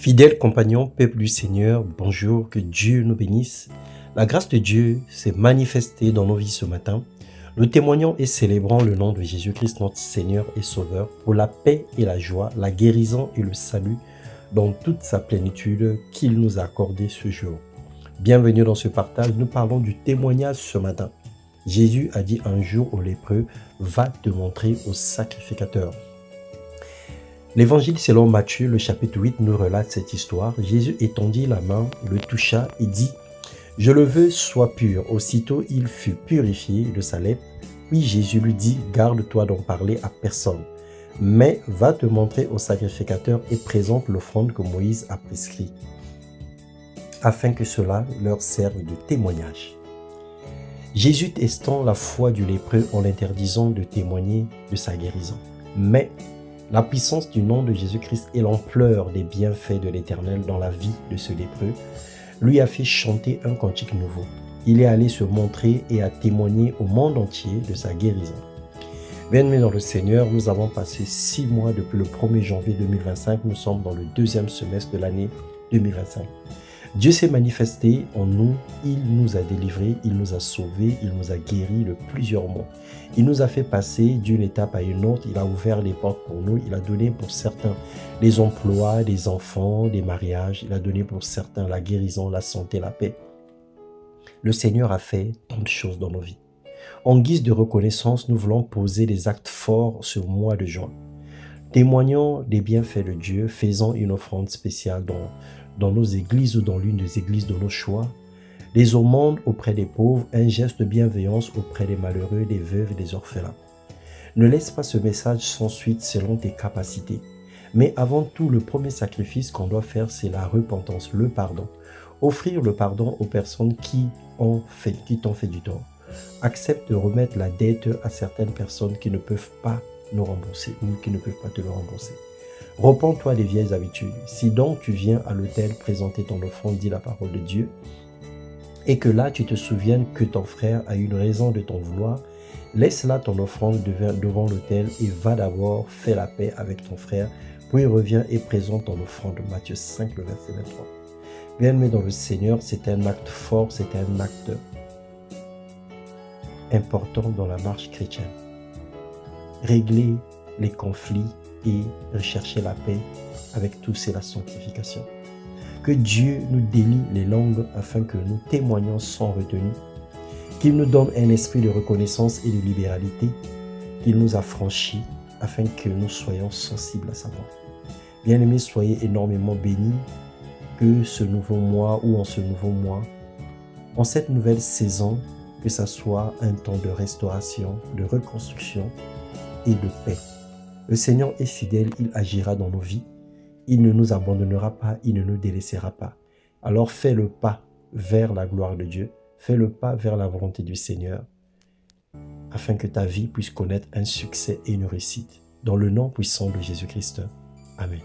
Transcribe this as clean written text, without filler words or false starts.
Fidèles compagnons, peuple du Seigneur, bonjour, que Dieu nous bénisse. La grâce de Dieu s'est manifestée dans nos vies ce matin. Nous témoignons et célébrons le nom de Jésus-Christ, notre Seigneur et Sauveur, pour la paix et la joie, la guérison et le salut dans toute sa plénitude qu'il nous a accordé ce jour. Bienvenue dans ce partage, nous parlons du témoignage ce matin. Jésus a dit un jour aux lépreux, va te montrer au sacrificateur. L'évangile selon Matthieu, le chapitre 8, nous relate cette histoire. Jésus étendit la main, le toucha et dit « Je le veux, sois pur ». Aussitôt, il fut purifié de sa lèpre. Puis Jésus lui dit « Garde-toi d'en parler à personne, mais va te montrer au sacrificateur et présente l'offrande que Moïse a prescrite, afin que cela leur serve de témoignage. » Jésus testant la foi du lépreux en l'interdisant de témoigner de sa guérison. Mais la puissance du nom de Jésus-Christ et l'ampleur des bienfaits de l'Éternel dans la vie de ce lépreux lui a fait chanter un cantique nouveau. Il est allé se montrer et a témoigné au monde entier de sa guérison. Bien-aimés dans le Seigneur, nous avons passé 6 mois depuis le 1er janvier 2025. Nous sommes dans le 2e semestre de l'année 2025. Dieu s'est manifesté en nous, il nous a délivrés, il nous a sauvés, il nous a guéris de plusieurs maux. Il nous a fait passer d'une étape à une autre, il a ouvert les portes pour nous, il a donné pour certains des emplois, des enfants, des mariages, il a donné pour certains la guérison, la santé, la paix. Le Seigneur a fait tant de choses dans nos vies. En guise de reconnaissance, nous voulons poser des actes forts ce mois de juin. Témoignons des bienfaits de Dieu, faisons une offrande spéciale dans nos églises ou dans l'une des églises de nos choix, des aumônes auprès des pauvres, un geste de bienveillance auprès des malheureux, des veuves et des orphelins. Ne laisse pas ce message sans suite selon tes capacités. Mais avant tout, le premier sacrifice qu'on doit faire, c'est la repentance, le pardon. Offrir le pardon aux personnes qui t'ont fait du tort. Accepte de remettre la dette à certaines personnes qui ne peuvent pas nous rembourser ou qui ne peuvent pas te le rembourser. Repends-toi des vieilles habitudes. Si donc tu viens à l'autel présenter ton offrande, dis la parole de Dieu, et que là tu te souviennes que ton frère a une raison de t'en vouloir, laisse là ton offrande devant l'autel et va d'abord faire la paix avec ton frère, puis reviens et présente ton offrande. Matthieu 5, le verset 23. Bien-aimé dans le Seigneur, c'est un acte fort, c'est un acte important dans la marche chrétienne. Régler les conflits et rechercher la paix avec tous, c'est la sanctification. Que Dieu nous délie les langues afin que nous témoignions sans retenue, qu'il nous donne un esprit de reconnaissance et de libéralité, qu'il nous affranchit afin que nous soyons sensibles à sa voix. Bien-aimés, soyez énormément bénis, que ce nouveau mois ou en ce nouveau mois, en cette nouvelle saison, que ça soit un temps de restauration, de reconstruction et de paix. Le Seigneur est fidèle, il agira dans nos vies. Il ne nous abandonnera pas, il ne nous délaissera pas. Alors fais le pas vers la gloire de Dieu, fais le pas vers la volonté du Seigneur, afin que ta vie puisse connaître un succès et une réussite. Dans le nom puissant de Jésus-Christ. Amen.